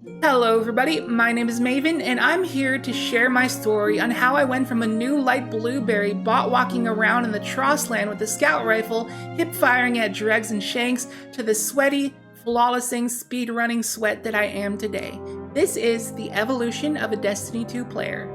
Hello everybody, my name is Maven and I'm here to share my story on how I went from a new light blueberry bot walking around in the Trossland with a scout rifle, hip firing at dregs and shanks, to the sweaty, flawlessing, speedrunning sweat that I am today. This is the evolution of a Destiny 2 player.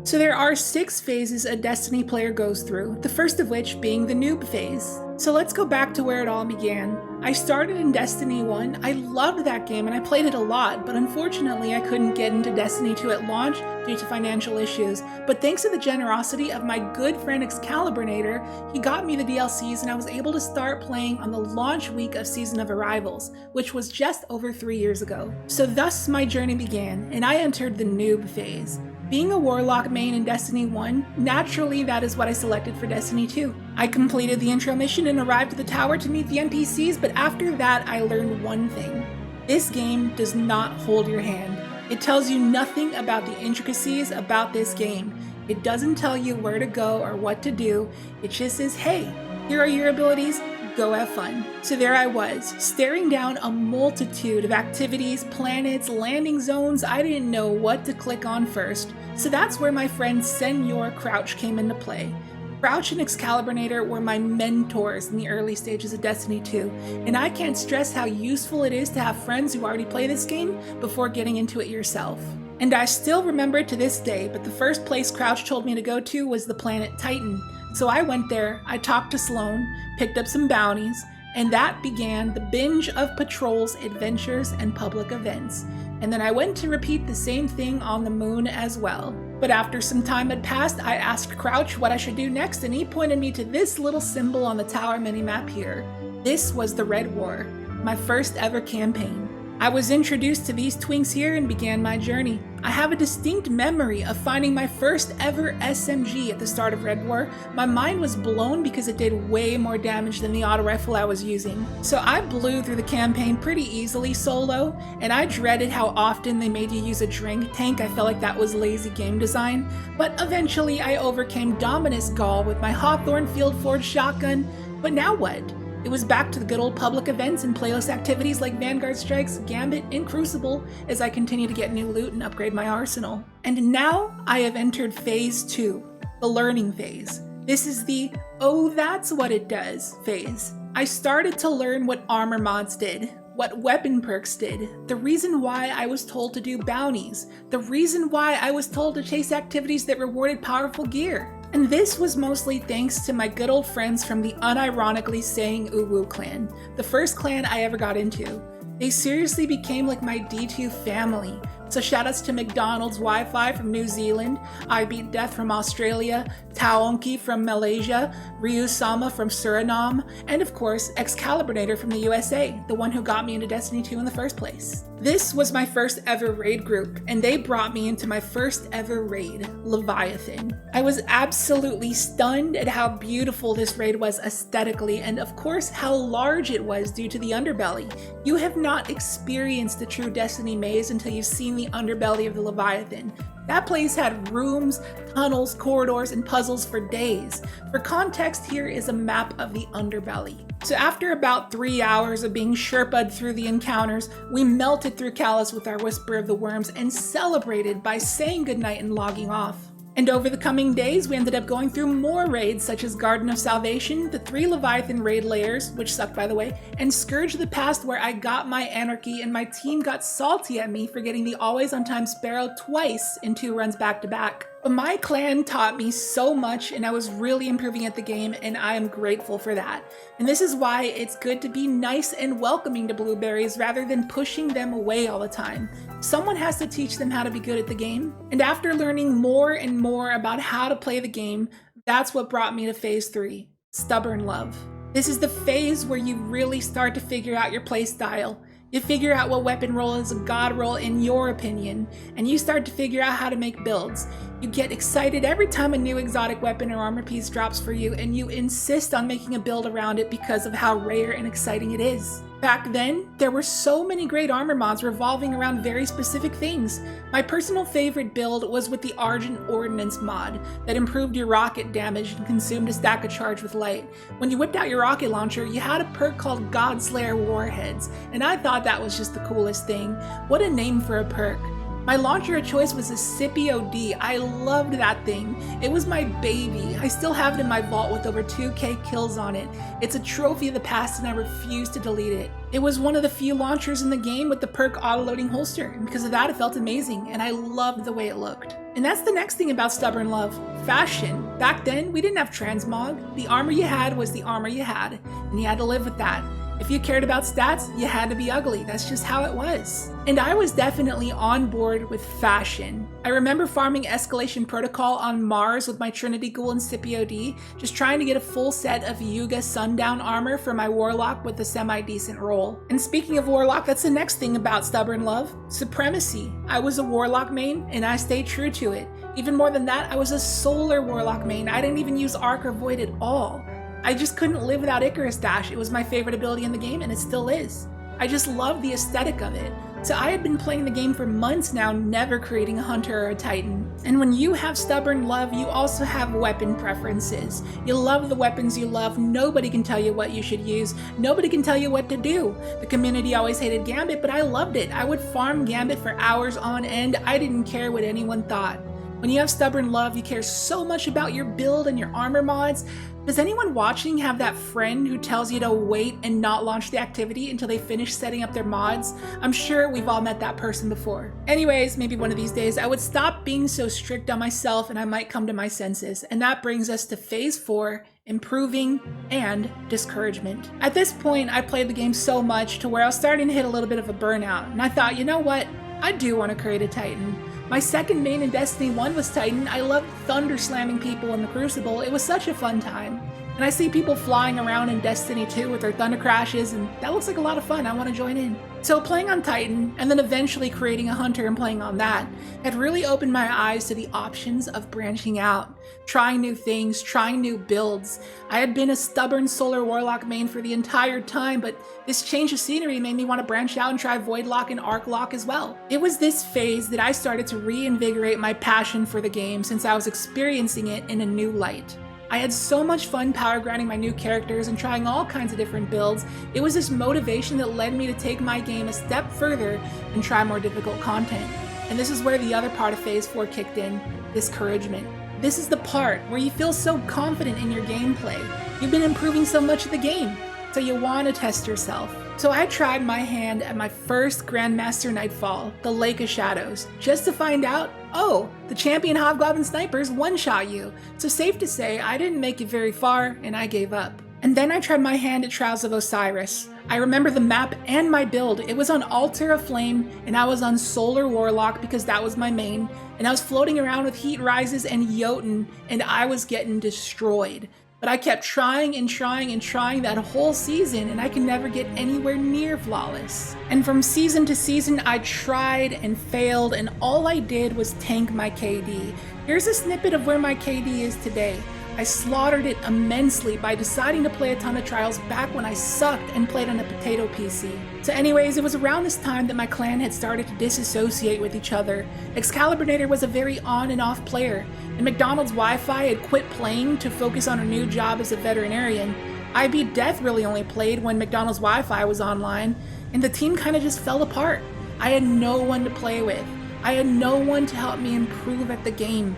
So there are 6 phases a Destiny player goes through, the first of which being the Noob Phase. So let's go back to where it all began. I started in Destiny 1, I loved that game and I played it a lot, but unfortunately I couldn't get into Destiny 2 at launch due to financial issues. But thanks to the generosity of my good friend Excaliburnator, he got me the DLCs and I was able to start playing on the launch week of Season of Arrivals, which was just over 3 years ago. So thus my journey began, and I entered the Noob Phase. Being a Warlock main in Destiny 1, naturally that is what I selected for Destiny 2. I completed the intro mission and arrived at the tower to meet the NPCs, but after that I learned one thing. This game does not hold your hand. It tells you nothing about the intricacies about this game. It doesn't tell you where to go or what to do. It just says, hey, here are your abilities, go have fun. So there I was, staring down a multitude of activities, planets, landing zones. I didn't know what to click on first. So that's where my friend Senor Crouch came into play. Crouch and Excaliburnator were my mentors in the early stages of Destiny 2, and I can't stress how useful it is to have friends who already play this game before getting into it yourself. And I still remember it to this day, but the first place Crouch told me to go to was the planet Titan. So I went there, I talked to Sloan, picked up some bounties, and that began the binge of patrols, adventures, and public events. And then I went to repeat the same thing on the moon as well. But after some time had passed, I asked Crouch what I should do next, and he pointed me to this little symbol on the tower minimap here. This was the Red War, my first ever campaign. I was introduced to these twinks here and began my journey. I have a distinct memory of finding my first ever SMG at the start of Red War. My mind was blown because it did way more damage than the auto rifle I was using. So I blew through the campaign pretty easily solo, and I dreaded how often they made you use a drink tank. I felt like that was lazy game design. But eventually I overcame Dominus Gaul with my Hawthorne Field Forge shotgun. But now what? It was back to the good old public events and playlist activities like Vanguard Strikes, Gambit, and Crucible as I continue to get new loot and upgrade my arsenal. And now I have entered Phase 2, the learning phase. This is the, oh that's what it does phase. I started to learn what armor mods did, what weapon perks did, the reason why I was told to do bounties, the reason why I was told to chase activities that rewarded powerful gear. And this was mostly thanks to my good old friends from the unironically saying Uwu clan, the first clan I ever got into. They seriously became like my D2 family. So shoutouts to McDonald's Wi-Fi from New Zealand, I Beat Death from Australia, Taonki from Malaysia, Ryu Sama from Suriname, and of course Excaliburnator from the USA, the one who got me into Destiny 2 in the first place. This was my first ever raid group, and they brought me into my first ever raid, Leviathan. I was absolutely stunned at how beautiful this raid was aesthetically, and of course how large it was due to the underbelly. You have not experienced the true Destiny maze until you've seen the underbelly of the Leviathan. That place had rooms, tunnels, corridors, and puzzles for days. For context, here is a map of the underbelly. So after about 3 hours of being Sherpa'd through the encounters, we melted through Callus with our Whisper of the Worms and celebrated by saying goodnight and logging off. And over the coming days, we ended up going through more raids such as Garden of Salvation, the 3 Leviathan raid layers, which sucked by the way, and Scourge of the Past where I got my Anarchy and my team got salty at me for getting the always on time Sparrow twice in 2 runs back to back. But my clan taught me so much and I was really improving at the game, and I am grateful for that. And this is why it's good to be nice and welcoming to blueberries rather than pushing them away all the time. Someone has to teach them how to be good at the game. And after learning more and more about how to play the game, that's what brought me to Phase 3, Stubborn Love. This is the phase where you really start to figure out your playstyle. You figure out what weapon role is a god role in your opinion, and you start to figure out how to make builds. You get excited every time a new exotic weapon or armor piece drops for you, and you insist on making a build around it because of how rare and exciting it is. Back then, there were so many great armor mods revolving around very specific things. My personal favorite build was with the Argent Ordnance mod that improved your rocket damage and consumed a stack of charge with light. When you whipped out your rocket launcher, you had a perk called Godslayer Warheads, and I thought that was just the coolest thing. What a name for a perk. My launcher of choice was a Scipio D. I loved that thing. It was my baby. I still have it in my vault with over 2k kills on it. It's a trophy of the past and I refuse to delete it. It was one of the few launchers in the game with the perk auto-loading holster, and because of that it felt amazing, and I loved the way it looked. And that's the next thing about Stubborn Love. Fashion. Back then, we didn't have transmog. The armor you had was the armor you had, and you had to live with that. If you cared about stats, you had to be ugly. That's just how it was. And I was definitely on board with fashion. I remember farming Escalation Protocol on Mars with my Trinity Ghoul and Scipio D, just trying to get a full set of Yuga Sundown armor for my Warlock with a semi-decent roll. And speaking of Warlock, that's the next thing about Stubborn Love. Supremacy. I was a Warlock main, and I stayed true to it. Even more than that, I was a Solar Warlock main. I didn't even use Arc or Void at all. I just couldn't live without Icarus Dash. It was my favorite ability in the game, and it still is. I just love the aesthetic of it. So I had been playing the game for months now, never creating a Hunter or a Titan. And when you have Stubborn Love, you also have weapon preferences. You love the weapons you love. Nobody can tell you what you should use. Nobody can tell you what to do. The community always hated Gambit, but I loved it. I would farm Gambit for hours on end. I didn't care what anyone thought. When you have Stubborn Love, you care so much about your build and your armor mods. Does anyone watching have that friend who tells you to wait and not launch the activity until they finish setting up their mods? I'm sure we've all met that person before. Anyways, maybe one of these days I would stop being so strict on myself and I might come to my senses. And that brings us to Phase 4, Improving and Discouragement. At this point, I played the game so much to where I was starting to hit a little bit of a burnout. And I thought, you know what? I do want to create a Titan. My second main in Destiny 1 was Titan. I loved thunder slamming people in the Crucible. It was such a fun time. And I see people flying around in Destiny 2 with their thunder crashes, and that looks like a lot of fun. I want to join in. So playing on Titan, and then eventually creating a Hunter and playing on that, had really opened my eyes to the options of branching out, trying new things, trying new builds. I had been a stubborn Solar Warlock main for the entire time, but this change of scenery made me want to branch out and try Voidlock and Arclock as well. It was this phase that I started to reinvigorate my passion for the game since I was experiencing it in a new light. I had so much fun power grinding my new characters and trying all kinds of different builds. It was this motivation that led me to take my game a step further and try more difficult content. And this is where the other part of Phase 4 kicked in, Discouragement. This is the part where you feel so confident in your gameplay. You've been improving so much of the game, so you want to test yourself. So I tried my hand at my first Grandmaster Nightfall, the Lake of Shadows, just to find out, oh, the champion Hobgoblin snipers one-shot you. So safe to say, I didn't make it very far, and I gave up. And then I tried my hand at Trials of Osiris. I remember the map and my build. It was on Altar of Flame, and I was on Solar Warlock because that was my main, and I was floating around with Heat Rises and Jotun, and I was getting destroyed. But I kept trying and trying and trying that whole season, and I could never get anywhere near flawless. And from season to season, I tried and failed, and all I did was tank my KD. Here's a snippet of where my KD is today. I slaughtered it immensely by deciding to play a ton of trials back when I sucked and played on a potato PC. So anyways, it was around this time that my clan had started to disassociate with each other. Excaliburnator was a very on and off player, and McDonald's Wi-Fi had quit playing to focus on her new job as a veterinarian. IB Death really only played when McDonald's Wi-Fi was online, and the team kind of just fell apart. I had no one to play with. I had no one to help me improve at the game.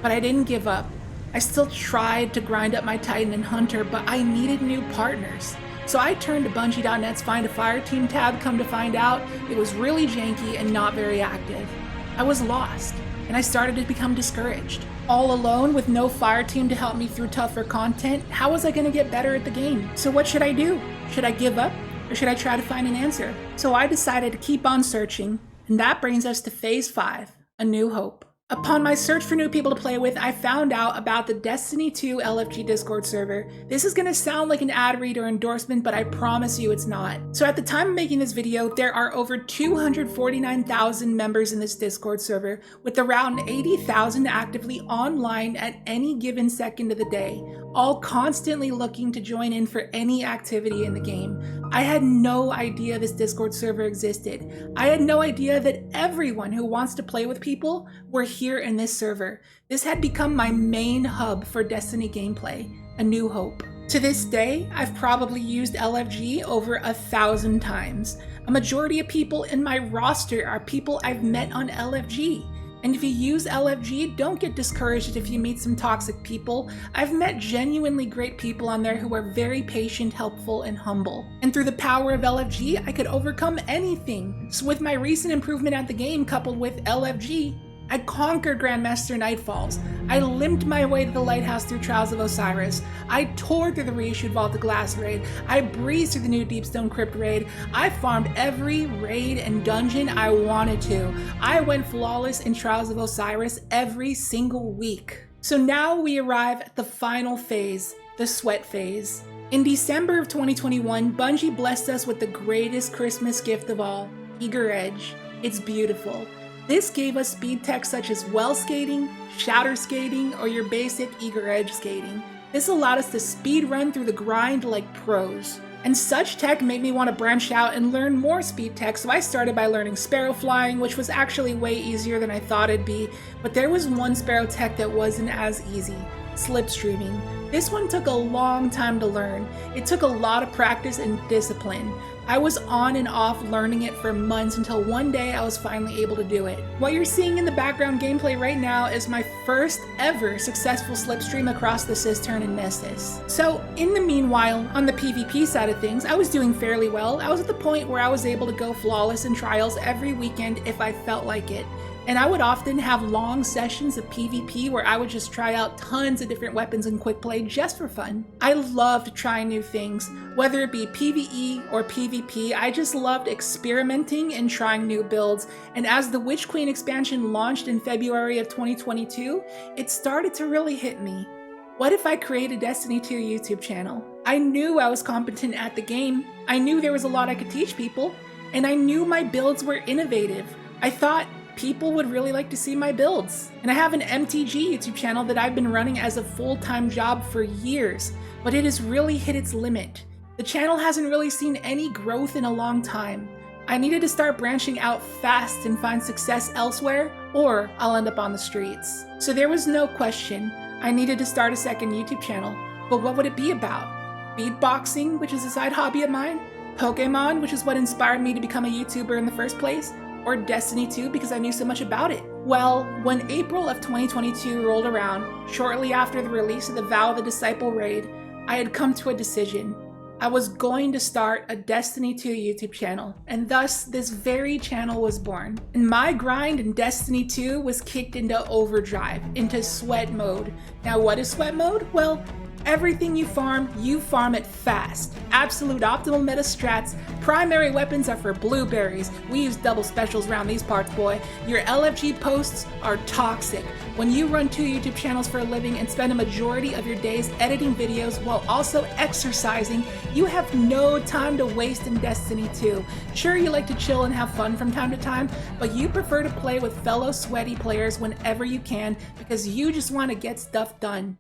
But I didn't give up. I still tried to grind up my Titan and Hunter, but I needed new partners. So I turned to Bungie.net's Find a Fire Team tab. Come to find out, it was really janky and not very active. I was lost, and I started to become discouraged. All alone with no fire team to help me through tougher content, how was I going to get better at the game? So what should I do? Should I give up, or should I try to find an answer? So I decided to keep on searching, and that brings us to Phase 5, A New Hope. Upon my search for new people to play with, I found out about the Destiny 2 LFG Discord server. This is gonna sound like an ad read or endorsement, but I promise you it's not. So at the time of making this video, there are over 249,000 members in this Discord server, with around 80,000 actively online at any given second of the day, all constantly looking to join in for any activity in the game. I had no idea this Discord server existed. I had no idea that everyone who wants to play with people were here in this server. This had become my main hub for Destiny gameplay, a new hope. To this day, I've probably used LFG over 1,000 times. A majority of people in my roster are people I've met on LFG. And if you use LFG, don't get discouraged if you meet some toxic people. I've met genuinely great people on there who are very patient, helpful, and humble. And through the power of LFG, I could overcome anything. So with my recent improvement at the game coupled with LFG, I conquered Grandmaster Nightfalls. I limped my way to the Lighthouse through Trials of Osiris. I tore through the reissued Vault of Glass raid. I breezed through the new Deepstone Crypt raid. I farmed every raid and dungeon I wanted to. I went flawless in Trials of Osiris every single week. So now we arrive at the final phase, the sweat phase. In December of 2021, Bungie blessed us with the greatest Christmas gift of all, Eager Edge. It's beautiful. This gave us speed tech such as well skating, shatter skating, or your basic eager edge skating. This allowed us to speed run through the grind like pros. And such tech made me want to branch out and learn more speed tech, so I started by learning sparrow flying, which was actually way easier than I thought it'd be, but there was one sparrow tech that wasn't as easy, slipstreaming. This one took a long time to learn. It took a lot of practice and discipline. I was on and off learning it for months until one day I was finally able to do it. What you're seeing in the background gameplay right now is my first ever successful slipstream across the Cistern and Nessus. So in the meanwhile, on the PvP side of things, I was doing fairly well. I was at the point where I was able to go flawless in trials every weekend if I felt like it. And I would often have long sessions of PvP where I would just try out tons of different weapons in quick play just for fun. I loved trying new things, whether it be PvE or PvP. I just loved experimenting and trying new builds. And as the Witch Queen expansion launched in February of 2022, it started to really hit me. What if I create a Destiny 2 YouTube channel? I knew I was competent at the game. I knew there was a lot I could teach people, and I knew my builds were innovative. I thought people would really like to see my builds. And I have an MTG YouTube channel that I've been running as a full-time job for years, but it has really hit its limit. The channel hasn't really seen any growth in a long time. I needed to start branching out fast and find success elsewhere, or I'll end up on the streets. So there was no question, I needed to start a second YouTube channel. But what would it be about? Beatboxing, which is a side hobby of mine? Pokemon, which is what inspired me to become a YouTuber in the first place? Or Destiny 2 because I knew so much about it? Well, when April of 2022 rolled around, shortly after the release of the Vow of the Disciple raid, I had come to a decision. I was going to start a Destiny 2 YouTube channel, and thus this very channel was born. And my grind in Destiny 2 was kicked into overdrive, into sweat mode. Now what is sweat mode? Well, everything you farm it fast. Absolute optimal meta strats. Primary weapons are for blueberries. We use double specials around these parts, boy. Your LFG posts are toxic. When you run 2 YouTube channels for a living and spend a majority of your days editing videos while also exercising, you have no time to waste in Destiny 2. Sure, you like to chill and have fun from time to time, but you prefer to play with fellow sweaty players whenever you can because you just want to get stuff done.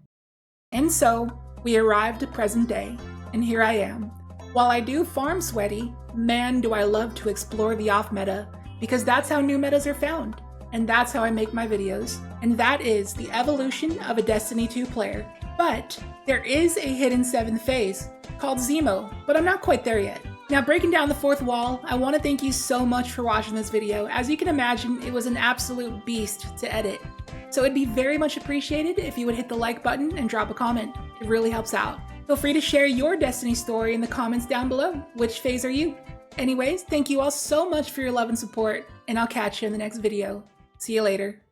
And so, we arrived at present day, and here I am. While I do farm sweaty, man do I love to explore the off-meta, because that's how new metas are found, and that's how I make my videos, and that is the evolution of a Destiny 2 player. But there is a hidden 7th phase, called Zemo, but I'm not quite there yet. Now, breaking down the 4th wall, I want to thank you so much for watching this video. As you can imagine, it was an absolute beast to edit. So it'd be very much appreciated if you would hit the like button and drop a comment. It really helps out. Feel free to share your Destiny story in the comments down below. Which phase are you? Anyways, thank you all so much for your love and support, and I'll catch you in the next video. See you later.